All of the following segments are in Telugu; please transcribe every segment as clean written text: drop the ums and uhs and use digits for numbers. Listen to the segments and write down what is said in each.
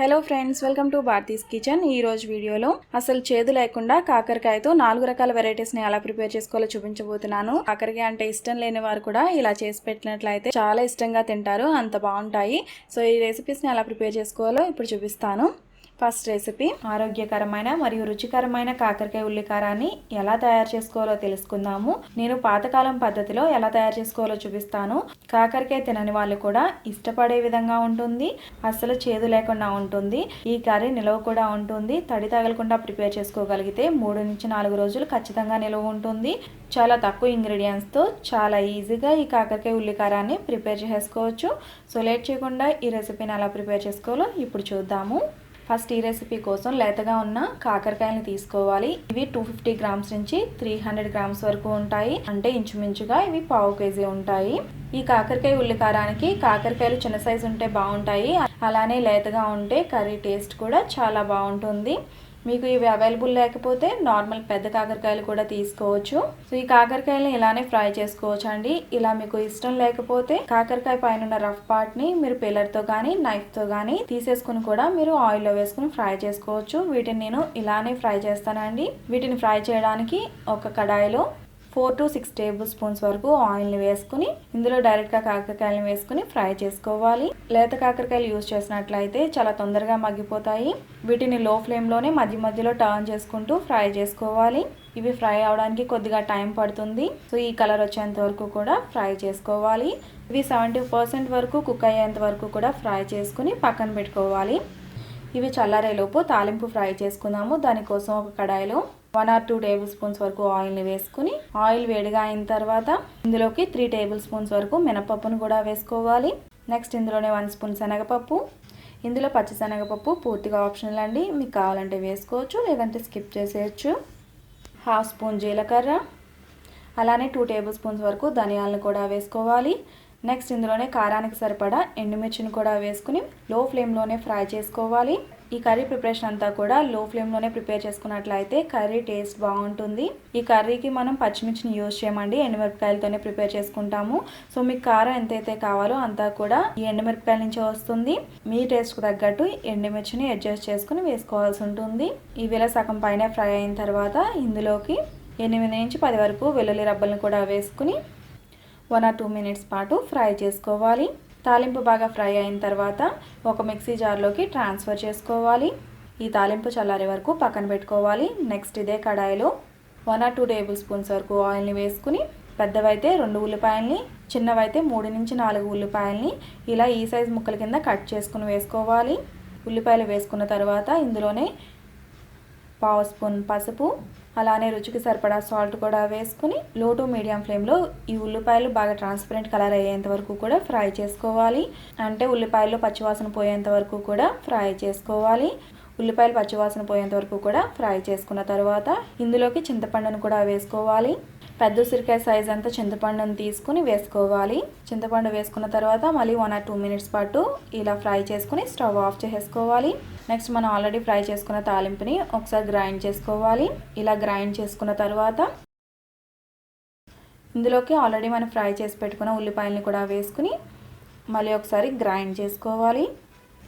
Hello friends, welcome to Bharati's kitchen. ఈ రోజు వీడియోలో అసలు చేదు లేకుండా కాకరకాయతో 4 రకాల వెరైటీస్ని ఎలా ప్రిపేర్ చేసుకోవాలో చూపించబోతున్నాను. కాకరకాయ అంటే ఇష్టం లేని వారు కూడా ఇలా చేసి పెట్టినట్లయితే చాలా ఇష్టంగా తింటారు, అంత బాగుంటాయి. సో ఈ రెసిపీస్ని ఎలా ప్రిపేర్ చేసుకోవాలో ఇప్పుడు చూపిస్తాను. ఫస్ట్ రెసిపీ ఆరోగ్యకరమైన మరియు రుచికరమైన కాకరకాయ ఉల్లికారాన్ని ఎలా తయారు చేసుకోవాలో తెలుసుకుందాము. నేను పాతకాలం పద్ధతిలో ఎలా తయారు చేసుకోవాలో చూపిస్తాను. కాకరకాయ తినని వాళ్ళు కూడా ఇష్టపడే విధంగా ఉంటుంది, అస్సలు చేదు లేకుండా ఉంటుంది. ఈ కర్రీ నిలవ కూడా ఉంటుంది. తడి తగలకుండా ప్రిపేర్ చేసుకోగలిగితే 3 నుంచి 4 రోజులు ఖచ్చితంగా నిలవ ఉంటుంది. చాలా తక్కువ ఇంగ్రీడియంట్స్తో చాలా ఈజీగా ఈ కాకరకాయ ఉల్లికారాన్ని ప్రిపేర్ చేసుకోవచ్చు. సో లేట్ చేయకుండా ఈ రెసిపీని ఎలా ప్రిపేర్ చేసుకోవాలో ఇప్పుడు చూద్దాము. ఫస్ట్ ఈ రెసిపీ కోసం లేతగా ఉన్న కాకరకాయలను తీసుకోవాలి. ఇవి 250 గ్రామ్స్ నుంచి 300 గ్రామ్స్ వరకు ఉంటాయి, అంటే ఇంచుమించుగా ఇవి 1/2 కేజీ ఉంటాయి. ఈ కాకరకాయ ఉల్లికారానికి కాకరకాయలు చిన్న సైజు ఉంటే బాగుంటాయి, అలానే లేతగా ఉంటే కర్రీ టేస్ట్ కూడా చాలా బాగుంటుంది. మీకు ఇవి అవైలబుల్ లేకపోతే నార్మల్ పెద్ద కాకరకాయలు కూడా తీసుకోవచ్చు. సో ఈ కాకరకాయలను ఇలానే ఫ్రై చేసుకోవచ్చు అండి. ఇలా మీకు ఇష్టం లేకపోతే కాకరకాయ పైన ఉన్న రఫ్ పార్ట్ ని మీరు పిల్లర్తో కానీ నైఫ్తో కానీ తీసేసుకుని కూడా మీరు ఆయిల్లో వేసుకుని ఫ్రై చేసుకోవచ్చు. వీటిని నేను ఇలానే ఫ్రై చేస్తానండి. వీటిని ఫ్రై చేయడానికి ఒక కడాయిలో 4 to 6 టేబుల్ స్పూన్స్ వరకు ఆయిల్ని వేసుకుని ఇందులో డైరెక్ట్గా కాకరకాయలను వేసుకుని ఫ్రై చేసుకోవాలి. లేత కాకరకాయలు యూజ్ చేసినట్లయితే చాలా తొందరగా మగ్గిపోతాయి. వీటిని లో ఫ్లేమ్లోనే మధ్య మధ్యలో టర్న్ చేసుకుంటూ ఫ్రై చేసుకోవాలి. ఇవి ఫ్రై అవడానికి కొద్దిగా టైం పడుతుంది. సో ఈ కలర్ వచ్చేంత వరకు కూడా ఫ్రై చేసుకోవాలి. ఇవి 70% వరకు కుక్ అయ్యేంత వరకు కూడా ఫ్రై చేసుకుని పక్కన పెట్టుకోవాలి. ఇవి చల్లారేలోపు తాలింపు ఫ్రై చేసుకుందాము. దానికోసం ఒక కడాయిలో 1 or 2 టేబుల్ స్పూన్స్ వరకు ఆయిల్ని వేసుకుని ఆయిల్ వేడిగా అయిన తర్వాత ఇందులోకి 3 టేబుల్ స్పూన్స్ వరకు మినపప్పును కూడా వేసుకోవాలి. నెక్స్ట్ ఇందులోనే 1 స్పూన్ శనగపప్పు. ఇందులో పచ్చి శనగపప్పు పూర్తిగా ఆప్షనల్ అండి, మీకు కావాలంటే వేసుకోవచ్చు, లేదంటే స్కిప్ చేసేయచ్చు. 1/2 స్పూన్ జీలకర్ర, అలానే 2 టేబుల్ స్పూన్స్ వరకు ధనియాలను కూడా వేసుకోవాలి. నెక్స్ట్ ఇందులోనే కారానికి సరిపడా ఎండుమిర్చిని కూడా వేసుకుని లో ఫ్లేమ్లోనే ఫ్రై చేసుకోవాలి. ఈ కర్రీ ప్రిపరేషన్ అంతా కూడా లో ఫ్లేమ్లోనే ప్రిపేర్ చేసుకున్నట్లయితే కర్రీ టేస్ట్ బాగుంటుంది. ఈ కర్రీకి మనం పచ్చిమిర్చిని యూజ్ చేయమండి, ఎండుమిరపకాయలతోనే ప్రిపేర్ చేసుకుంటాము. సో మీకు కారం ఎంతైతే కావాలో అంతా కూడా ఈ ఎండుమిరపకాయల నుంచే వస్తుంది. మీ టేస్ట్కు తగ్గట్టు ఎండుమిర్చిని అడ్జస్ట్ చేసుకుని వేసుకోవాల్సి ఉంటుంది. ఇవి ఇలా సగం పైన ఫ్రై అయిన తర్వాత ఇందులోకి 8 నుంచి 10 వరకు వెల్లుల్లి రబ్బలను కూడా వేసుకుని 1 or 2 మినిట్స్ పాటు ఫ్రై చేసుకోవాలి. తాలింపు బాగా ఫ్రై అయిన తర్వాత ఒక మిక్సీ జార్లోకి ట్రాన్స్ఫర్ చేసుకోవాలి. ఈ తాలింపు చల్లారే వరకు పక్కన పెట్టుకోవాలి. నెక్స్ట్ ఇదే కడాయిలో 1 or 2 టేబుల్ స్పూన్స్ వరకు ఆయిల్ని వేసుకుని పెద్దవైతే 2 ఉల్లిపాయల్ని, చిన్నవైతే 3 నుంచి 4 ఉల్లిపాయల్ని ఇలా ఈ సైజ్ ముక్కల కింద కట్ చేసుకుని వేసుకోవాలి. ఉల్లిపాయలు వేసుకున్న తర్వాత ఇందులోనే 1/2 స్పూన్ పసుపు, అలానే రుచికి సరిపడా సాల్ట్ కూడా వేసుకుని లో టు మీడియం ఫ్లేమ్లో ఈ ఉల్లిపాయలు బాగా ట్రాన్స్పరెంట్ కలర్ అయ్యేంత వరకు కూడా ఫ్రై చేసుకోవాలి. అంటే ఉల్లిపాయలు పచ్చివాసన పోయేంత వరకు కూడా ఫ్రై చేసుకోవాలి. ఉల్లిపాయలు పచ్చివాసన పోయేంత వరకు కూడా ఫ్రై చేసుకున్న తర్వాత ఇందులోకి చింతపండును కూడా వేసుకోవాలి. పెద్ద ఉసిరికాయ సైజ్ అంతా చింతపండును తీసుకుని వేసుకోవాలి. చింతపండు వేసుకున్న తర్వాత మళ్ళీ 1 or 2 మినిట్స్ పాటు ఇలా ఫ్రై చేసుకుని స్టవ్ ఆఫ్ చేసుకోవాలి. నెక్స్ట్ మనం ఆల్రెడీ ఫ్రై చేసుకున్న తాలింపుని ఒకసారి గ్రైండ్ చేసుకోవాలి. ఇలా గ్రైండ్ చేసుకున్న తర్వాత ఇందులోకి ఆల్రెడీ మనం ఫ్రై చేసి పెట్టుకున్న ఉల్లిపాయలని కూడా వేసుకుని మళ్ళీ ఒకసారి గ్రైండ్ చేసుకోవాలి.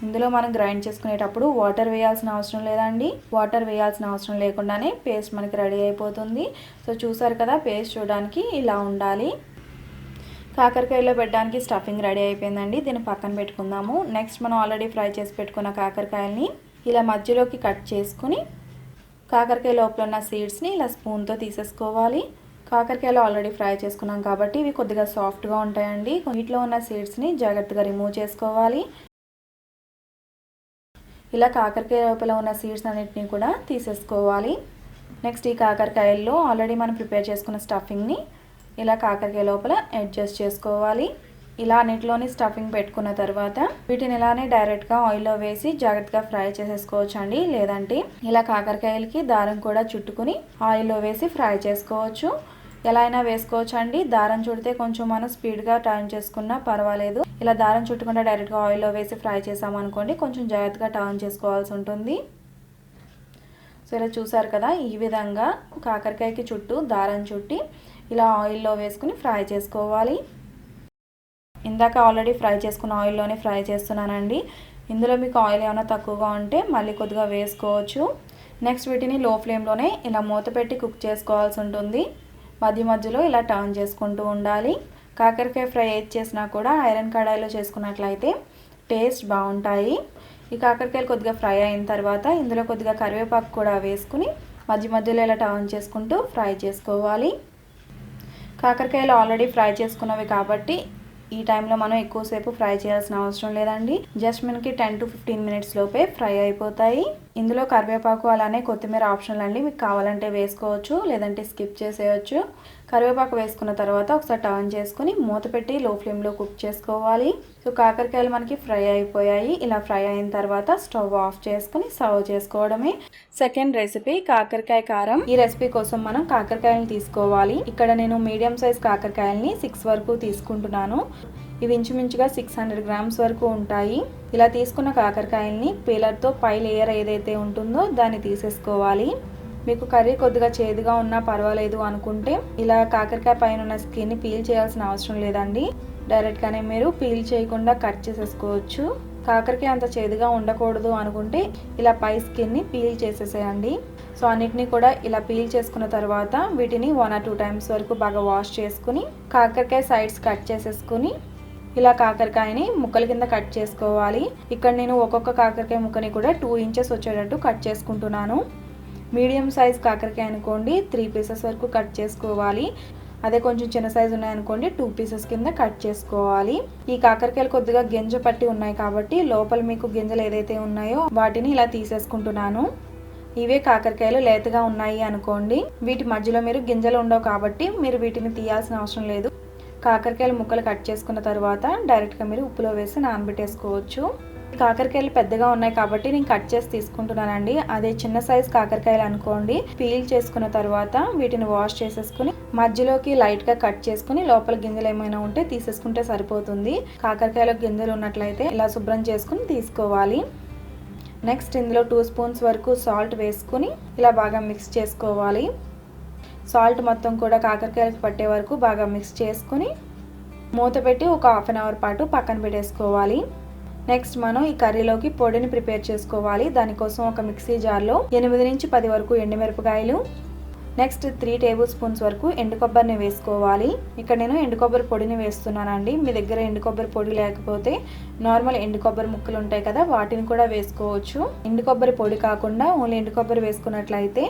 ఇందులో మనం గ్రైండ్ చేసుకునేటప్పుడు వాటర్ వేయాల్సిన అవసరం లేదండి. వాటర్ వేయాల్సిన అవసరం లేకుండానే పేస్ట్ మనకి రెడీ అయిపోతుంది. సో చూసారు కదా, పేస్ట్ చూడడానికి ఇలా ఉండాలి. కాకరకాయలో పెట్టడానికి స్టఫింగ్ రెడీ అయిపోయిందండి. దీన్ని పక్కన పెట్టుకుందాము. నెక్స్ట్ మనం ఆల్రెడీ ఫ్రై చేసి పెట్టుకున్న కాకరకాయలని ఇలా మధ్యలోకి కట్ చేసుకుని కాకరకాయ లోపల ఉన్న సీడ్స్ని ఇలా స్పూన్తో తీసేసుకోవాలి. కాకరకాయలు ఆల్రెడీ ఫ్రై చేసుకున్నాం కాబట్టి ఇవి కొద్దిగా సాఫ్ట్గా ఉంటాయండి. వీటిలో ఉన్న సీడ్స్ని జాగ్రత్తగా రిమూవ్ చేసుకోవాలి. ఇలా కాకరకాయ లోపల ఉన్న సీడ్స్ అన్నిటిని కూడా తీసేసుకోవాలి. నెక్స్ట్ ఈ కాకరకాయల్లో ఆల్రెడీ మనం ప్రిపేర్ చేసుకున్న స్టఫింగ్ని ఇలా కాకరకాయ లోపల అడ్జస్ట్ చేసుకోవాలి. ఇలా అన్నిటిలోని స్టఫింగ్ పెట్టుకున్న తర్వాత వీటిని ఇలానే డైరెక్ట్గా ఆయిల్లో వేసి జాగ్రత్తగా ఫ్రై చేసేసుకోవచ్చు అండి. లేదంటే ఇలా కాకరకాయలకి దారం కూడా చుట్టుకుని ఆయిల్లో వేసి ఫ్రై చేసుకోవచ్చు. ఎలా అయినా వేసుకోవచ్చు అండి. దారం చుడితే కొంచెం మనం స్పీడ్గా టర్న్ చేసుకున్నా పర్వాలేదు. ఇలా దారం చుట్టకుండా డైరెక్ట్గా ఆయిల్లో వేసి ఫ్రై చేసామనుకోండి కొంచెం జాగ్రత్తగా టర్న్ చేసుకోవాల్సి ఉంటుంది. సో ఇలా చూసారు కదా, ఈ విధంగా కాకరకాయకి చుట్టూ దారం చుట్టి ఇలా ఆయిల్లో వేసుకుని ఫ్రై చేసుకోవాలి. ఇందాక ఆల్రెడీ ఫ్రై చేసుకున్న ఆయిల్లోనే ఫ్రై చేస్తున్నానండి. ఇందులో మీకు ఆయిల్ ఏమైనా తక్కువగా ఉంటే మళ్ళీ కొద్దిగా వేసుకోవచ్చు. నెక్స్ట్ వీటిని లో ఫ్లేమ్లోనే ఇలా మూత పెట్టి కుక్ చేసుకోవాల్సి ఉంటుంది. మధ్య మధ్యలో ఇలా టర్న్ చేసుకుంటూ ఉండాలి. కాకరకాయ ఫ్రై ఏది చేసినా కూడా ఐరన్ కడాయిలో చేసుకున్నట్లయితే టేస్ట్ బాగుంటాయి. ఈ కాకరకాయలు కొద్దిగా ఫ్రై అయిన తర్వాత ఇందులో కొద్దిగా కరివేపాకు కూడా వేసుకుని మధ్య మధ్యలో ఇలా టర్న్ చేసుకుంటూ ఫ్రై చేసుకోవాలి. కాకరకాయలు ఆల్రెడీ ఫ్రై చేసుకున్నవి కాబట్టి ఈ టైంలో మనం ఎక్కువసేపు ఫ్రై చేయాల్సిన అవసరం లేదండి. జస్ట్ మనకి 10 to 15 మినిట్స్ లోపే ఫ్రై అయిపోతాయి. ఇందులో కరివేపాకు అలానే కొత్తిమీర ఆప్షనల్ అండి, మీకు కావాలంటే వేసుకోవచ్చు లేదంటే స్కిప్ చేసేయచ్చు. కరివేపాకు వేసుకున్న తర్వాత ఒకసారి టర్న్ చేసుకుని మూత పెట్టి లో ఫ్లేమ్లో కుక్ చేసుకోవాలి. సో కాకరకాయలు మనకి ఫ్రై అయిపోయాయి. ఇలా ఫ్రై అయిన తర్వాత స్టవ్ ఆఫ్ చేసుకుని సర్వ్ చేసుకోవడమే. సెకండ్ రెసిపీ కాకరకాయ కారం. ఈ రెసిపీ కోసం మనం కాకరకాయలను తీసుకోవాలి. ఇక్కడ నేను మీడియం సైజ్ కాకరకాయలని 6 వరకు తీసుకుంటున్నాను. ఇవి ఇంచుమించుగా 600 గ్రామ్స్ వరకు ఉంటాయి. ఇలా తీసుకున్న కాకరకాయల్ని పీలర్తో పై లేయర్ ఏదైతే ఉంటుందో దాన్ని తీసేసుకోవాలి. మీకు కర్రీ కొద్దిగా చేదుగా ఉన్నా పర్వాలేదు అనుకుంటే ఇలా కాకరకాయ పైన ఉన్న స్కిన్ని పీల్ చేయాల్సిన అవసరం లేదండి. డైరెక్ట్గానే మీరు పీల్ చేయకుండా కట్ చేసేసుకోవచ్చు. కాకరకాయ అంత చేదుగా ఉండకూడదు అనుకుంటే ఇలా పై స్కిన్ని పీల్ చేసేసేయండి. సో అన్నిటినీ కూడా ఇలా పీల్ చేసుకున్న తర్వాత వీటిని 1 or 2 టైమ్స్ వరకు బాగా వాష్ చేసుకుని కాకరకాయ సైడ్స్ కట్ చేసేసుకుని ఇలా కాకరకాయని ముక్కల కింద కట్ చేసుకోవాలి. ఇక్కడ నేను ఒక్కొక్క కాకరకాయ ముక్కని కూడా 2 ఇంచెస్ వచ్చేటట్టు కట్ చేసుకుంటున్నాను. మీడియం సైజ్ కాకరకాయ అనుకోండి 3 పీసెస్ వరకు కట్ చేసుకోవాలి. అదే కొంచెం చిన్న సైజు ఉన్నాయనుకోండి 2 పీసెస్ కింద కట్ చేసుకోవాలి. ఈ కాకరకాయలు కొద్దిగా గింజ పట్టి ఉన్నాయి కాబట్టి లోపల మీకు గింజలు ఏదైతే ఉన్నాయో వాటిని ఇలా తీసేసుకుంటున్నాను. ఇవే కాకరకాయలు లేతగా ఉన్నాయి అనుకోండి, వీటి మధ్యలో మీరు గింజలు ఉండవు కాబట్టి మీరు వీటిని తీయాల్సిన అవసరం లేదు. కాకరకాయలు ముక్కలు కట్ చేసుకున్న తర్వాత డైరెక్ట్గా మీరు ఉప్పులో వేసి నానబెట్టేసుకోవచ్చు. కాకరకాయలు పెద్దగా ఉన్నాయి కాబట్టి నేను కట్ చేసి తీసుకుంటున్నానండి. అదే చిన్న సైజ్ కాకరకాయలు అనుకోండి, పీల్ చేసుకున్న తర్వాత వీటిని వాష్ చేసేసుకుని మధ్యలోకి లైట్గా కట్ చేసుకుని లోపల గింజలు ఏమైనా ఉంటే తీసేసుకుంటే సరిపోతుంది. కాకరకాయలో గింజలు ఉన్నట్లయితే ఇలా శుభ్రం చేసుకుని తీసుకోవాలి. నెక్స్ట్ ఇందులో 2 స్పూన్స్ వరకు సాల్ట్ వేసుకుని ఇలా బాగా మిక్స్ చేసుకోవాలి. సాల్ట్ మొత్తం కూడా కాకరకాయలకు పట్టే వరకు బాగా మిక్స్ చేసుకుని మూత పెట్టి ఒక 1/2 అవర్ పాటు పక్కన పెట్టేసుకోవాలి. నెక్స్ట్ మనం ఈ కర్రీలోకి పొడిని ప్రిపేర్ చేసుకోవాలి. దానికోసం ఒక మిక్సీ జార్లో 8 నుంచి 10 వరకు ఎండుమిరపకాయలు, నెక్స్ట్ 3 టేబుల్ స్పూన్స్ వరకు ఎండు కొబ్బరిని వేసుకోవాలి. ఇక్కడ నేను ఎండు కొబ్బరి పొడిని వేస్తున్నానండి. మీ దగ్గర ఎండు కొబ్బరి పొడి లేకపోతే నార్మల్ ఎండు కొబ్బరి ముక్కలు ఉంటాయి కదా, వాటిని కూడా వేసుకోవచ్చు. ఎండు కొబ్బరి పొడి కాకుండా ఓన్లీ ఎండు కొబ్బరి వేసుకున్నట్లయితే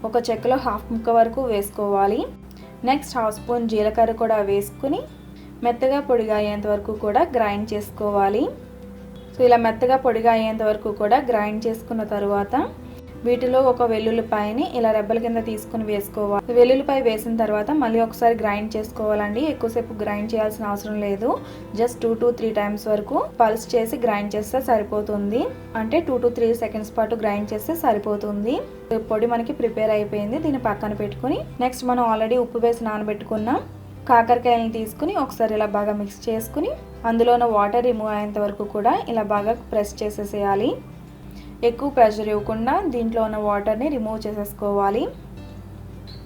ఒక చెక్కలో 1/2 ముక్క వరకు వేసుకోవాలి. నెక్స్ట్ 1/2 స్పూన్ జీలకర్ర కూడా వేసుకుని మెత్తగా పొడిగా అయ్యేంత వరకు కూడా గ్రైండ్ చేసుకోవాలి. సో ఇలా మెత్తగా పొడిగా అయ్యేంత వరకు కూడా గ్రైండ్ చేసుకున్న తర్వాత వీటిలో ఒక వెల్లుల్లిపాయని ఇలా రెబ్బల కింద తీసుకుని వేసుకోవాలి. వెల్లుల్లిపాయ వేసిన తర్వాత మళ్ళీ ఒకసారి గ్రైండ్ చేసుకోవాలండి. ఎక్కువసేపు గ్రైండ్ చేయాల్సిన అవసరం లేదు. జస్ట్ 2 to 3 టైమ్స్ వరకు పల్స్ చేసి గ్రైండ్ చేస్తే సరిపోతుంది. అంటే 2 to 3 సెకండ్స్ పాటు గ్రైండ్ చేస్తే సరిపోతుంది. పొడి మనకి ప్రిపేర్ అయిపోయింది. దీన్ని పక్కన పెట్టుకుని నెక్స్ట్ మనం ఆల్రెడీ ఉప్పు వేసి నానబెట్టుకున్నాం కాకరకాయలను తీసుకుని ఒకసారి ఇలా బాగా మిక్స్ చేసుకుని అందులో ఉన్న వాటర్ రిమూవ్ అయ్యేంత వరకు కూడా ఇలా బాగా ప్రెస్ చేసేసేయాలి. ఎక్కువ ప్రెషర్ ఇవ్వకుండా దీంట్లో ఉన్న వాటర్ని రిమూవ్ చేసేసుకోవాలి.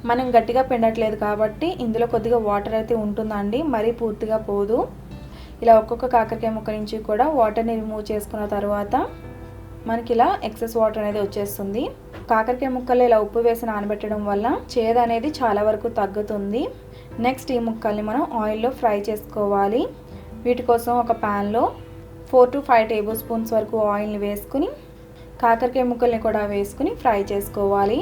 మనం గట్టిగా పిండట్లేదు కాబట్టి ఇందులో కొద్దిగా వాటర్ అయితే ఉంటుందండి, మరీ పూర్తిగా పోదు. ఇలా ఒక్కొక్క కాకరకాయ ముక్క నుంచి కూడా వాటర్ని రిమూవ్ చేసుకున్న తర్వాత మనకి ఇలా ఎక్సెస్ వాటర్ అనేది వచ్చేస్తుంది. కాకరకాయ ముక్కల్లో ఇలా ఉప్పు వేసి నానబెట్టడం వల్ల చేదు అనేది చాలా వరకు తగ్గుతుంది. నెక్స్ట్ ఈ ముక్కల్ని మనం ఆయిల్లో ఫ్రై చేసుకోవాలి. వీటి కోసం ఒక ప్యాన్లో 4 to 5 టేబుల్ స్పూన్స్ వరకు ఆయిల్ని వేసుకుని కాకరకాయ ముక్కల్ని కూడా వేసుకుని ఫ్రై చేసుకోవాలి.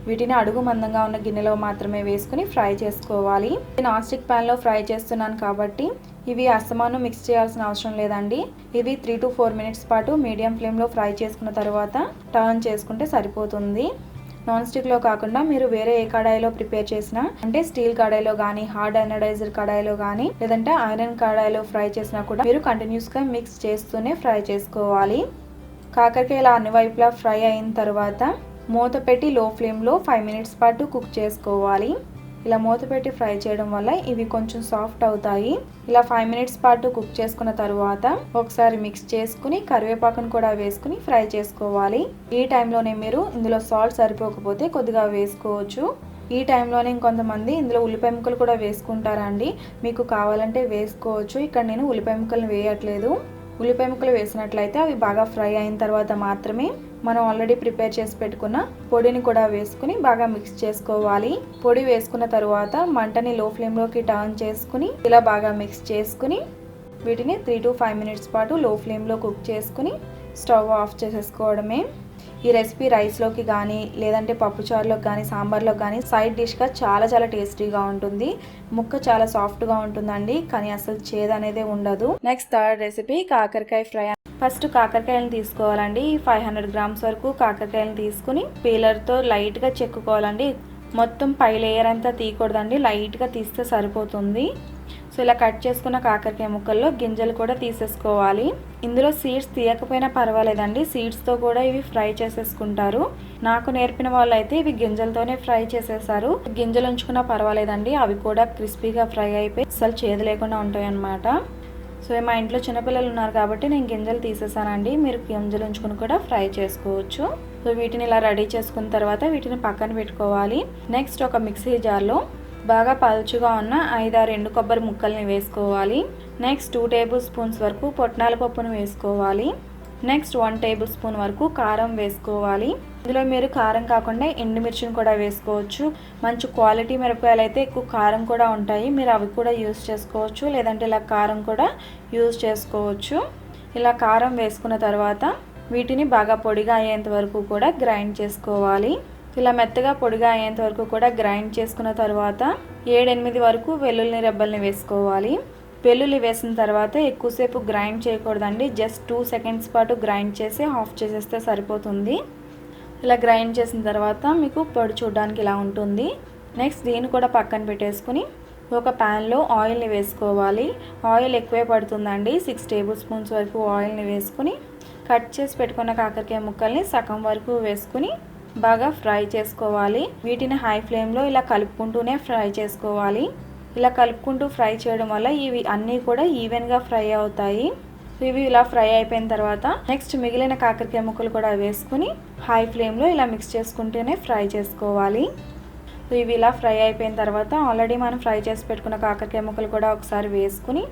వీటిని అడుగు మందంగా ఉన్న గిన్నెలో మాత్రమే వేసుకుని ఫ్రై చేసుకోవాలి. నాన్ స్టిక్ ప్యాన్లో ఫ్రై చేస్తున్నాను కాబట్టి ఇవి అస్తమానం మిక్స్ చేయాల్సిన అవసరం లేదండి. ఇవి 3 to 4 మినిట్స్ పాటు మీడియం ఫ్లేమ్లో ఫ్రై చేసుకున్న తర్వాత టర్న్ చేసుకుంటే సరిపోతుంది. నాన్ స్టిక్లో కాకుండా మీరు వేరే ఏ కడాయిలో ప్రిపేర్ చేసినా, అంటే స్టీల్ కడాయిలో కానీ హార్డ్ అనడైజర్ కడాయిలో కానీ లేదంటే ఐరన్ కడాయిలో ఫ్రై చేసినా కూడా మీరు కంటిన్యూస్గా మిక్స్ చేస్తూనే ఫ్రై చేసుకోవాలి. కాకరకాయ ఇలా అన్ని వైపులా ఫ్రై అయిన తర్వాత మూత పెట్టి లో ఫ్లేమ్లో 5 మినిట్స్ పాటు కుక్ చేసుకోవాలి. ఇలా మూత పెట్టి ఫ్రై చేయడం వల్ల ఇవి కొంచెం సాఫ్ట్ అవుతాయి. ఇలా 5 మినిట్స్ పాటు కుక్ చేసుకున్న తర్వాత ఒకసారి మిక్స్ చేసుకుని కరివేపాకును కూడా వేసుకుని ఫ్రై చేసుకోవాలి. ఈ టైంలోనే మీరు ఇందులో సాల్ట్ సరిపోకపోతే కొద్దిగా వేసుకోవచ్చు. ఈ టైంలోనే ఇంకొంతమంది ఇందులో ఉల్లిపాయ ముక్కలు కూడా వేసుకుంటారండి. మీకు కావాలంటే వేసుకోవచ్చు. ఇక్కడ నేను ఉల్లిపాయ ముక్కలను వేయట్లేదు. ఉల్లిపాయ ముక్కలు వేసినట్లయితే అవి బాగా ఫ్రై అయిన తర్వాత మాత్రమే మనం ఆల్రెడీ ప్రిపేర్ చేసి పెట్టుకున్న పొడిని కూడా వేసుకుని బాగా మిక్స్ చేసుకోవాలి. పొడి వేసుకున్న తర్వాత మంటని లో ఫ్లేమ్లోకి టర్న్ చేసుకుని ఇలా బాగా మిక్స్ చేసుకుని వీటిని 3 to 5 మినిట్స్ పాటు లో ఫ్లేమ్లో కుక్ చేసుకుని స్టవ్ ఆఫ్ చేసేసుకోవడమే. ఈ రెసిపీ రైస్లోకి కానీ లేదంటే పప్పుచారులోకి కానీ సాంబార్లోకి కానీ సైడ్ డిష్గా చాలా చాలా టేస్టీగా ఉంటుంది. ముక్క చాలా సాఫ్ట్గా ఉంటుందండి, కానీ అసలు చేదు అనేది ఉండదు. నెక్స్ట్ థర్డ్ రెసిపీ కాకరకాయ ఫ్రై. ఫస్ట్ కాకరకాయలను తీసుకోవాలండి. 500 గ్రామ్స్ వరకు కాకరకాయలను తీసుకుని పీలర్తో లైట్గా చెక్కుకోవాలండి. మొత్తం పై లేయర్ అంతా తీయకూడదండి, లైట్గా తీస్తే సరిపోతుంది. సో ఇలా కట్ చేసుకున్న కాకరకాయ ముక్కల్లో గింజలు కూడా తీసేసుకోవాలి. ఇందులో సీడ్స్ తీయకపోయినా పర్వాలేదండి, సీడ్స్తో కూడా ఇవి ఫ్రై చేసేసుకుంటారు. నాకు నేర్పిన వాళ్ళు అయితే ఇవి గింజలతోనే ఫ్రై చేసేసారు. గింజలు ఉంచుకున్నా పర్వాలేదండి, అవి కూడా క్రిస్పీగా ఫ్రై అయిపోయి అసలు చేదు లేకుండా ఉంటాయి అన్నమాట. సో మా ఇంట్లో చిన్నపిల్లలు ఉన్నారు కాబట్టి నేను గింజలు తీసేసానండి. మీరు గింజలు ఉంచుకుని కూడా ఫ్రై చేసుకోవచ్చు. సో వీటిని ఇలా రెడీ చేసుకున్న తర్వాత వీటిని పక్కన పెట్టుకోవాలి. నెక్స్ట్ ఒక మిక్సీ జార్లో బాగా పలుచుగా ఉన్న 5-6 ఎండు కొబ్బరి ముక్కల్ని వేసుకోవాలి. నెక్స్ట్ 2 టేబుల్ స్పూన్స్ వరకు పొట్నాల పప్పును వేసుకోవాలి. నెక్స్ట్ 1 టేబుల్ స్పూన్ వరకు కారం వేసుకోవాలి. ఇందులో మీరు కారం కాకుండా ఎండుమిర్చిని కూడా వేసుకోవచ్చు. మంచి క్వాలిటీ మిరపకాయలు అయితే ఎక్కువ కారం కూడా ఉంటాయి, మీరు అవి కూడా యూజ్ చేసుకోవచ్చు. లేదంటే ఇలా కారం కూడా యూజ్ చేసుకోవచ్చు. ఇలా కారం వేసుకున్న తర్వాత వీటిని బాగా పొడిగా అయ్యేంత వరకు కూడా గ్రైండ్ చేసుకోవాలి. ఇలా మెత్తగా పొడిగా అయ్యేంత వరకు కూడా గ్రైండ్ చేసుకున్న తర్వాత 7-8 వరకు వెల్లుల్లి రెబ్బల్ని వేసుకోవాలి. వెల్లుల్లి వేసిన తర్వాత ఎక్కువసేపు గ్రైండ్ చేయకూడదండి, జస్ట్ 2 సెకండ్స్ పాటు గ్రైండ్ చేసి ఆఫ్ చేసేస్తే సరిపోతుంది. ఇలా గ్రైండ్ చేసిన తర్వాత మీకు పొడి చూడడానికి ఇలా ఉంటుంది. నెక్స్ట్ దీన్ని కూడా పక్కన పెట్టేసుకుని ఒక ప్యాన్లో ఆయిల్ని వేసుకోవాలి. ఆయిల్ ఎక్కువే పడుతుందండి, 6 టేబుల్ స్పూన్స్ వరకు ఆయిల్ని వేసుకుని కట్ చేసి పెట్టుకున్న కాకరకాయ ముక్కల్ని సగం వరకు వేసుకుని బాగా ఫ్రై చేసుకోవాలి. వీటిని హై ఫ్లేమ్లో ఇలా కలుపుకుంటూనే ఫ్రై చేసుకోవాలి. ఇలా కలుపుకుంటూ ఫ్రై చేయడం వల్ల ఇవి అన్నీ కూడా ఈవెన్గా ఫ్రై అవుతాయి. ఇవి ఇలా ఫ్రై అయిపోయిన తర్వాత నెక్స్ట్ మిగిలిన కాకరకాయ ముక్కలు కూడా వేసుకుని హై ఫ్లేమ్లో ఇలా మిక్స్ చేసుకుంటూనే ఫ్రై చేసుకోవాలి. ఇవి ఇలా ఫ్రై అయిపోయిన తర్వాత ఆల్రెడీ మనం ఫ్రై చేసి పెట్టుకున్న కాకరకాయ ముక్కలు కూడా ఒకసారి వేసుకుని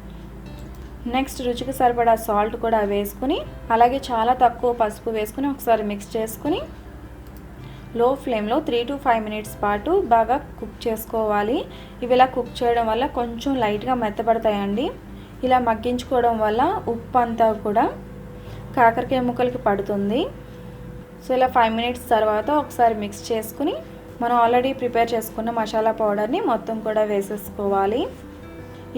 నెక్స్ట్ రుచికి సరిపడా సాల్ట్ కూడా వేసుకుని అలాగే చాలా తక్కువ పసుపు వేసుకుని ఒకసారి మిక్స్ చేసుకుని లో ఫ్లేమ్లో 3 to 5 మినిట్స్ పాటు బాగా కుక్ చేసుకోవాలి. ఇవి ఇలా కుక్ చేయడం వల్ల కొంచెం లైట్గా మెత్తపడతాయండి. ఇలా మగ్గించుకోవడం వల్ల ఉప్పు అంతా కూడా కాకరకాయ ముక్కలకి పడుతుంది. సో ఇలా 5 మినిట్స్ తర్వాత ఒకసారి మిక్స్ చేసుకుని మనం ఆల్రెడీ ప్రిపేర్ చేసుకున్న మసాలా పౌడర్ని మొత్తం కూడా వేసేసుకోవాలి.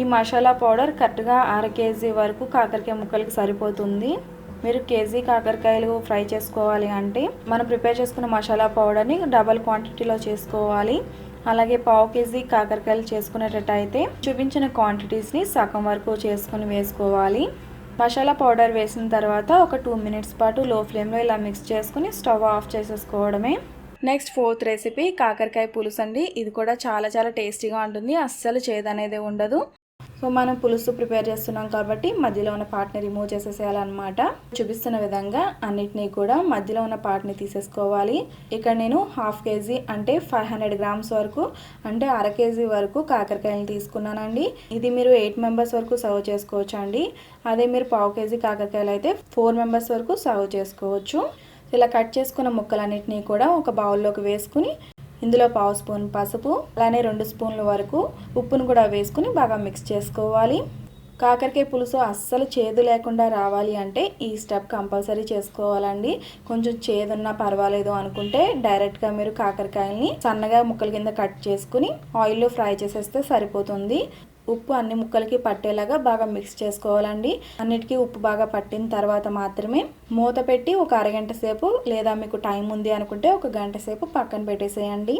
ఈ మసాలా పౌడర్ కరెక్ట్గా 1/2 కేజీ వరకు కాకరకాయ ముక్కలకి సరిపోతుంది. మీరు కేజీ కాకరకాయలు ఫ్రై చేసుకోవాలి అంటే మనం ప్రిపేర్ చేసుకున్న మసాలా పౌడర్ని డబల్ క్వాంటిటీలో చేసుకోవాలి. అలాగే 1/2 కేజీ కాకరకాయలు చేసుకునేటట్టయితే చూపించిన క్వాంటిటీస్ని సగం వరకు చేసుకుని వేసుకోవాలి. మసాలా పౌడర్ వేసిన తర్వాత ఒక 2 మినిట్స్ పాటు లో ఫ్లేమ్లో ఇలా మిక్స్ చేసుకుని స్టవ్ ఆఫ్ చేసేసుకోవడమే. నెక్స్ట్ 4th రెసిపీ కాకరకాయ పులుసు అండి. ఇది కూడా చాలా చాలా టేస్టీగా ఉంటుంది, అస్సలు చేదు అనేది ఉండదు. సో మనం పులుసు ప్రిపేర్ చేస్తున్నాం కాబట్టి మధ్యలో ఉన్న పార్ట్ని రిమూవ్ చేసేసేయాలన్నమాట. చూపిస్తున్న విధంగా అన్నిటినీ కూడా మధ్యలో ఉన్న పార్ట్ని తీసేసుకోవాలి. ఇక్కడ నేను 1/2 కేజీ అంటే 500 గ్రామ్స్ వరకు అంటే 1/2 కేజీ వరకు కాకరకాయలు తీసుకున్నానండి. ఇది మీరు 8 మెంబర్స్ వరకు సర్వ్ చేసుకోవచ్చు అండి. అదే మీరు 1/2 కేజీ కాకరకాయలు అయితే 4 మెంబర్స్ వరకు సర్వ్ చేసుకోవచ్చు. ఇలా కట్ చేసుకున్న ముక్కలన్నిటినీ కూడా ఒక బౌల్లోకి వేసుకుని ఇందులో 1/2 స్పూన్ పసుపు అలానే 2 స్పూన్ల వరకు ఉప్పును కూడా వేసుకుని బాగా మిక్స్ చేసుకోవాలి. కాకరకాయ పులుసు అస్సలు చేదు లేకుండా రావాలి అంటే ఈ స్టెప్ కంపల్సరీ చేసుకోవాలండి. కొంచెం చేదున్నా పర్వాలేదు అనుకుంటే డైరెక్ట్గా మీరు కాకరకాయల్ని సన్నగా ముక్కల కింద కట్ చేసుకుని ఆయిల్లో ఫ్రై చేసేస్తే సరిపోతుంది. ఉప్పు అన్ని ముక్కలకి పట్టేలాగా బాగా మిక్స్ చేసుకోవాలండి. అన్నిటికీ ఉప్పు బాగా పట్టిన తర్వాత మాత్రమే మూత పెట్టి ఒక అరగంట సేపు లేదా మీకు టైం ఉంది అనుకుంటే ఒక గంట సేపు పక్కన పెట్టేసేయండి.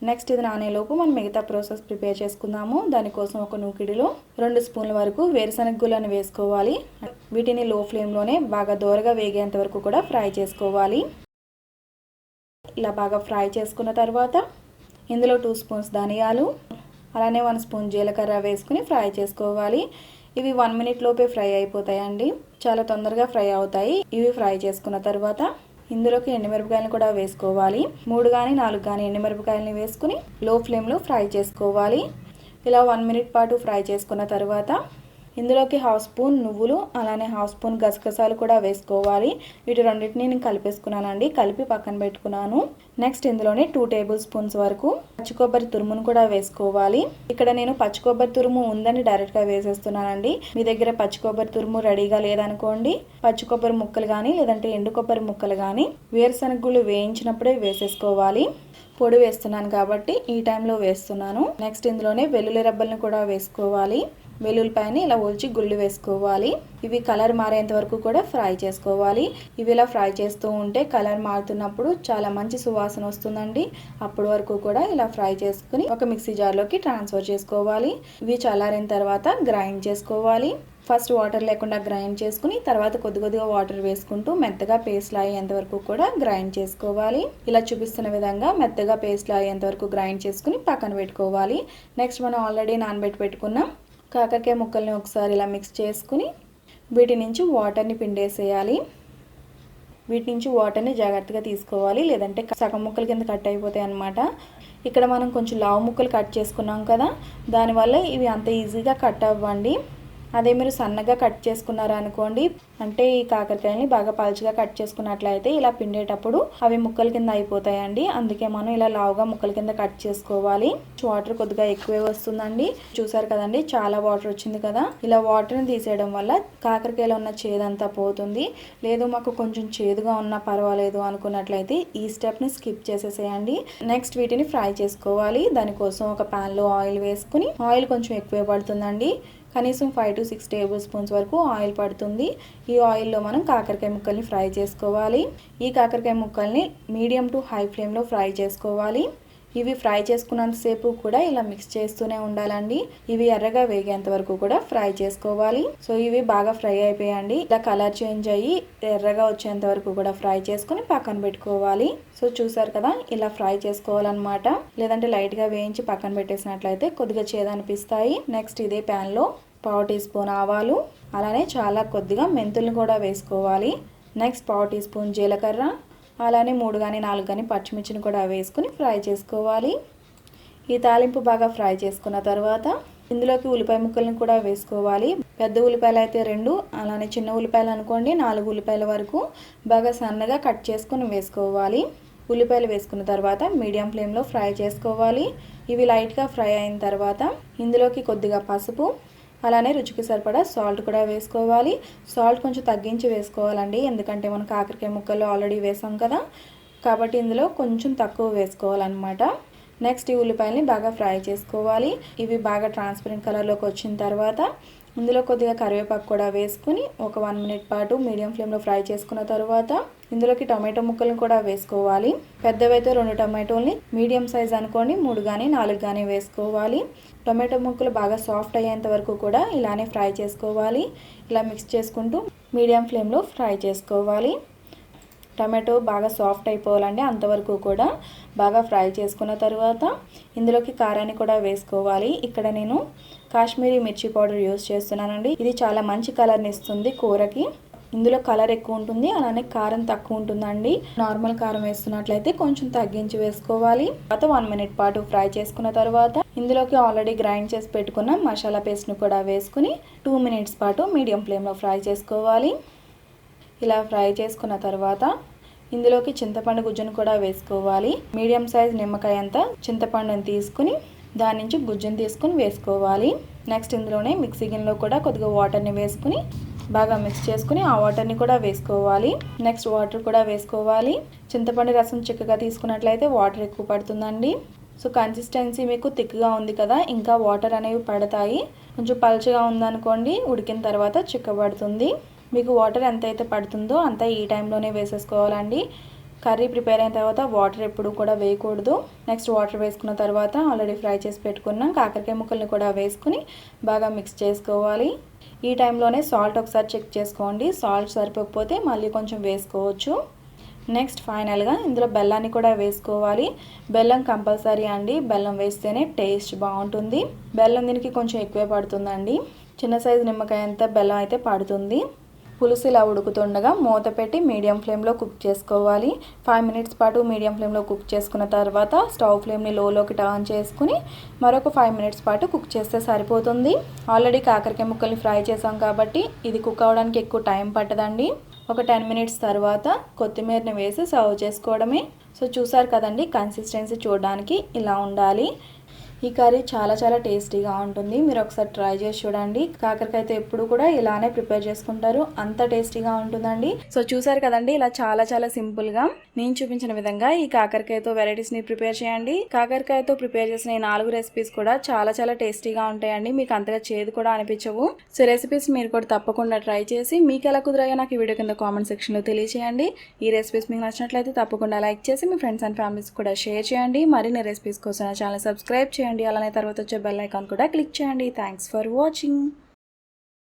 నెక్స్ట్ ఇది నానేలోపు మనం మిగతా ప్రాసెస్ ప్రిపేర్ చేసుకుందాము. దానికోసం ఒక నూకిడిలో 2 స్పూన్ల వరకు వేరుశనగ గుళ్ళను వేసుకోవాలి. వీటిని లో ఫ్లేమ్లోనే బాగా దోరగా వేగేంత వరకు కూడా ఫ్రై చేసుకోవాలి. ఇలా బాగా ఫ్రై చేసుకున్న తర్వాత ఇందులో 2 స్పూన్స్ ధనియాలు అలానే 1 స్పూన్ జీలకర్ర వేసుకుని ఫ్రై చేసుకోవాలి. ఇవి 1 మినిట్ లోపే ఫ్రై అయిపోతాయండి, చాలా తొందరగా ఫ్రై అవుతాయి. ఇవి ఫ్రై చేసుకున్న తర్వాత ఇందులోకి ఎండుమిరపకాయలను కూడా వేసుకోవాలి. 3 కానీ 4 కానీ ఎండుమిరపకాయలని వేసుకుని లో ఫ్లేమ్లో ఫ్రై చేసుకోవాలి. ఇలా 1 మినిట్ పాటు ఫ్రై చేసుకున్న తర్వాత ఇందులోకి హాఫ్ స్పూన్ నువ్వులు అలానే హాఫ్ స్పూన్ గసగసాలు కూడా వేసుకోవాలి. వీటి రెండింటిని నేను కలిపేసుకున్నానండి. కలిపి పక్కన పెట్టుకున్నాను. నెక్స్ట్ ఇందులోనే 2 టేబుల్ స్పూన్స్ వరకు పచ్చి కొబ్బరి తురుమును కూడా వేసుకోవాలి. ఇక్కడ నేను పచ్చి కొబ్బరి తురుము ఉందని డైరెక్ట్గా వేసేస్తున్నానండి. మీ దగ్గర పచ్చి కొబ్బరి తురుము రెడీగా లేదనుకోండి, పచ్చి కొబ్బరి ముక్కలు కానీ లేదంటే ఎండు కొబ్బరి ముక్కలు కానీ వేరుశనగ గుళ్ళు వేయించినప్పుడే వేసేసుకోవాలి. పొడి వేస్తున్నాను కాబట్టి ఈ టైంలో వేస్తున్నాను. నెక్స్ట్ ఇందులోనే వెల్లుల్లి రబ్బల్ని కూడా వేసుకోవాలి. వెల్లుల్లిపాయని ఇలా ఒలిచి గుళ్ళు వేసుకోవాలి. ఇవి కలర్ మారేంత వరకు కూడా ఫ్రై చేసుకోవాలి. ఇవి ఇలా ఫ్రై చేస్తూ ఉంటే కలర్ మారుతున్నప్పుడు చాలా మంచి సువాసన వస్తుందండి. అప్పటి వరకు కూడా ఇలా ఫ్రై చేసుకుని ఒక మిక్సీ జార్లోకి ట్రాన్స్ఫర్ చేసుకోవాలి. ఇవి చల్లారిన తర్వాత గ్రైండ్ చేసుకోవాలి. ఫస్ట్ వాటర్ లేకుండా గ్రైండ్ చేసుకుని తర్వాత కొద్దిగా వాటర్ వేసుకుంటూ మెత్తగా పేస్ట్లా అయ్యేంత వరకు కూడా గ్రైండ్ చేసుకోవాలి. ఇలా చూపిస్తున్న విధంగా మెత్తగా పేస్ట్లా అయ్యేంత వరకు గ్రైండ్ చేసుకుని పక్కన పెట్టుకోవాలి. నెక్స్ట్ మనం ఆల్రెడీ నానబెట్టి పెట్టుకున్నాం కాకరకాయ ముక్కల్ని ఒకసారి ఇలా మిక్స్ చేసుకుని వీటి నుంచి వాటర్ని పిండేసేయాలి. వీటి నుంచి వాటర్ని జాగ్రత్తగా తీసుకోవాలి, లేదంటే సగం ముక్కల కింద కట్ అయిపోతాయి అన్నమాట. ఇక్కడ మనం కొంచెం లావు ముక్కలు కట్ చేసుకున్నాం కదా, దానివల్ల ఇవి అంత ఈజీగా కట్ అవ్వండి. అదే మీరు సన్నగా కట్ చేసుకున్నారనుకోండి, అంటే ఈ కాకరకాయని బాగా పలుచగా కట్ చేసుకున్నట్లయితే ఇలా పిండేటప్పుడు అవి ముక్కల కింద అయిపోతాయండి. అందుకే మనం ఇలా లావుగా ముక్కల కింద కట్ చేసుకోవాలి. వాటర్ కొద్దిగా ఎక్కువే వస్తుందండి. చూసారు కదండి, చాలా వాటర్ వచ్చింది కదా. ఇలా వాటర్ని తీసేయడం వల్ల కాకరకాయలో ఉన్న చేదంతా పోతుంది. లేదు మాకు కొంచెం చేదుగా ఉన్నా పర్వాలేదు అనుకున్నట్లయితే ఈ స్టెప్ని స్కిప్ చేసేసేయండి. నెక్స్ట్ వీటిని ఫ్రై చేసుకోవాలి. దానికోసం ఒక ప్యాన్లో ఆయిల్ వేసుకుని, ఆయిల్ కొంచెం ఎక్కువే పడుతుందండి, కనీసం 5 to 6 టేబుల్ స్పూన్స్ వరకు ఆయిల్ పడుతుంది. ఈ ఆయిల్లో మనం కాకరకాయ ముక్కల్ని ఫ్రై చేసుకోవాలి. ఈ కాకరకాయ ముక్కల్ని మీడియం టు హై ఫ్లేమ్లో ఫ్రై చేసుకోవాలి. ఇవి ఫ్రై చేసుకున్నంతసేపు కూడా ఇలా మిక్స్ చేస్తూనే ఉండాలండి. ఇవి ఎర్రగా వేగేంత వరకు కూడా ఫ్రై చేసుకోవాలి. సో ఇవి బాగా ఫ్రై అయిపోయండి. ఇలా కలర్ చేంజ్ అయ్యి ఎర్రగా వచ్చేంత వరకు కూడా ఫ్రై చేసుకుని పక్కన పెట్టుకోవాలి. సో చూసారు కదా, ఇలా ఫ్రై చేసుకోవాలన్నమాట. లేదంటే లైట్గా వేయించి పక్కన పెట్టేసినట్లయితే కొద్దిగా చేదనిపిస్తాయి. నెక్స్ట్ ఇదే ప్యాన్లో 1/4 టీ స్పూన్ ఆవాలు అలానే చాలా కొద్దిగా మెంతులను కూడా వేసుకోవాలి. నెక్స్ట్ 1/4 టీ స్పూన్ జీలకర్ర అలానే 3 కానీ 4 కానీ పచ్చిమిర్చిని కూడా వేసుకుని ఫ్రై చేసుకోవాలి. ఈ తాలింపు బాగా ఫ్రై చేసుకున్న తర్వాత ఇందులోకి ఉల్లిపాయ ముక్కలను కూడా వేసుకోవాలి. పెద్ద ఉల్లిపాయలు అయితే 2, అలానే చిన్న ఉల్లిపాయలు అనుకోండి 4 ఉల్లిపాయల వరకు బాగా సన్నగా కట్ చేసుకుని వేసుకోవాలి. ఉల్లిపాయలు వేసుకున్న తర్వాత మీడియం ఫ్లేమ్లో ఫ్రై చేసుకోవాలి. ఇవి లైట్గా ఫ్రై అయిన తర్వాత ఇందులోకి కొద్దిగా పసుపు అలానే రుచికి సరిపడా సాల్ట్ కూడా వేసుకోవాలి. సాల్ట్ కొంచెం తగ్గించి వేసుకోవాలండి, ఎందుకంటే మనం కాకరకాయ ముక్కలు ఆల్రెడీ వేసాం కదా, కాబట్టి ఇందులో కొంచెం తక్కువ వేసుకోవాలన్నమాట. నెక్స్ట్ ఈ ఉల్లిపాయలని బాగా ఫ్రై చేసుకోవాలి. ఇవి బాగా ట్రాన్స్పరెంట్ కలర్లోకి వచ్చిన తర్వాత ఇందులో కొద్దిగా కరివేపాకు కూడా వేసుకుని ఒక 1 మినిట్ పాటు మీడియం ఫ్లేమ్లో ఫ్రై చేసుకున్న తర్వాత ఇందులోకి టొమాటో ముక్కలను కూడా వేసుకోవాలి. పెద్దవైతే 2 టొమాటోల్ని, మీడియం సైజ్ అనుకోండి 3 కానీ 4 కానీ వేసుకోవాలి. టొమాటో ముక్కలు బాగా సాఫ్ట్ అయ్యేంత వరకు కూడా ఇలానే ఫ్రై చేసుకోవాలి. ఇలా మిక్స్ చేసుకుంటూ మీడియం ఫ్లేమ్లో ఫ్రై చేసుకోవాలి. టమాటో బాగా సాఫ్ట్ అయిపోవాలండి, అంతవరకు కూడా బాగా ఫ్రై చేసుకున్న తర్వాత ఇందులోకి కారాన్ని కూడా వేసుకోవాలి. ఇక్కడ నేను కాశ్మీరీ మిర్చి పౌడర్ యూస్ చేస్తున్నానండి. ఇది చాలా మంచి కలర్ని ఇస్తుంది కూరకి. ఇందులో కలర్ ఎక్కువ ఉంటుంది, అలానే కారం తక్కువ ఉంటుందండి. నార్మల్ కారం వేస్తున్నట్లయితే కొంచెం తగ్గించి వేసుకోవాలి. తర్వాత 1 మినిట్ పాటు ఫ్రై చేసుకున్న తర్వాత ఇందులోకి ఆల్రెడీ గ్రైండ్ చేసి పెట్టుకున్న మసాలా పేస్ట్ను కూడా వేసుకుని 2 మినిట్స్ పాటు మీడియం ఫ్లేమ్లో ఫ్రై చేసుకోవాలి. ఇలా ఫ్రై చేసుకున్న తర్వాత ఇందులోకి చింతపండు గుజ్జును కూడా వేసుకోవాలి. మీడియం సైజ్ నిమ్మకాయ అంతా చింతపండుని తీసుకుని దాని నుంచి గుజ్జును తీసుకుని వేసుకోవాలి. నెక్స్ట్ ఇందులోనే మిక్సీ గిన్నెలో కూడా కొద్దిగా వాటర్ని వేసుకుని బాగా మిక్స్ చేసుకుని ఆ వాటర్ని కూడా వేసుకోవాలి. నెక్స్ట్ వాటర్ కూడా వేసుకోవాలి. చింతపండు రసం చిక్కగా తీసుకున్నట్లయితే వాటర్ ఎక్కువ పడుతుందండి. సో కన్సిస్టెన్సీ మీకు థిక్గా ఉంది కదా, ఇంకా వాటర్ అనేవి పడతాయి. కొంచెం పలుచగా ఉందనుకోండి, ఉడికిన తర్వాత చిక్కబడుతుంది. మీకు వాటర్ ఎంత అయితే పడుతుందో అంత ఈ టైంలోనే వేసేసుకోవాలండి. కర్రీ ప్రిపేర్ అయిన తర్వాత వాటర్ ఎప్పుడు కూడా వేయకూడదు. నెక్స్ట్ వాటర్ వేసుకున్న తర్వాత ఆల్రెడీ ఫ్రై చేసి పెట్టుకున్న కాకరకాయ ముక్కల్ని కూడా వేసుకుని బాగా మిక్స్ చేసుకోవాలి. ఈ టైంలోనే సాల్ట్ ఒకసారి చెక్ చేసుకోండి. సాల్ట్ సరిపోకపోతే మళ్ళీ కొంచెం వేసుకోవచ్చు. నెక్స్ట్ ఫైనల్గా ఇందులో బెల్లాన్ని కూడా వేసుకోవాలి. బెల్లం కంపల్సరీ అండి, బెల్లం వేస్తేనే టేస్ట్ బాగుంటుంది. బెల్లం దీనికి కొంచెం ఎక్కువే పడుతుందండి. చిన్న సైజు నిమ్మకాయ అంతా బెల్లం అయితే పడుతుంది. పులుసు ఇలా ఉడుకుతుండగా మూత పెట్టి మీడియం ఫ్లేమ్లో కుక్ చేసుకోవాలి. 5 మినిట్స్ పాటు మీడియం ఫ్లేమ్లో కుక్ చేసుకున్న తర్వాత స్టవ్ ఫ్లేమ్ని లోలోకి టర్న్ చేసుకుని మరొక 5 మినిట్స్ పాటు కుక్ చేస్తే సరిపోతుంది. ఆల్రెడీ కాకరకాయ ముక్కల్ని ఫ్రై చేసాం కాబట్టి ఇది కుక్ అవ్వడానికి ఎక్కువ టైం పట్టదండి. ఒక 10 మినిట్స్ తర్వాత కొత్తిమీరని వేసి సర్వ్ చేసుకోవడమే. సో చూసారు కదండి, కన్సిస్టెన్సీ చూడడానికి ఇలా ఉండాలి. ఈ కర్రీ చాలా టేస్టీగా ఉంటుంది. మీరు ఒకసారి ట్రై చేసి చూడండి. కాకరకాయతో ఎప్పుడు కూడా ఇలానే ప్రిపేర్ చేసుకుంటారు, అంత టేస్టీగా ఉంటుందండి. సో చూసారు కదండి, ఇలా చాలా సింపుల్గా నేను చూపించిన విధంగా ఈ కాకరకాయతో వెరైటీస్ని ప్రిపేర్ చేయండి. కాకరకాయతో ప్రిపేర్ చేసిన ఈ 4 రెసిపీస్ కూడా చాలా టేస్టీగా ఉంటాయండి. మీకు అంతగా చేదు కూడా అనిపించవు. సో రెసిపీస్ మీరు కూడా తప్పకుండా ట్రై చేసి మీకు ఎలా కుదిరాయో నాకు ఈ వీడియో కింద కామెంట్ సెక్షన్లో తెలియజేయండి. ఈ రెసిపీస్ మీకు నచ్చినట్లయితే తప్పకుండా లైక్ చేసి మీ ఫ్రెండ్స్ అండ్ ఫ్యామిలీస్ కూడా షేర్ చేయండి. మరిన్ని రెసిపీస్ కోసం నా ఛానల్ సబ్స్క్రైబ్ చేయండి. అలానే తర్వాత వచ్చే బెల్ ఐకాన్ కూడా క్లిక్ చేయండి. Thanks for watching.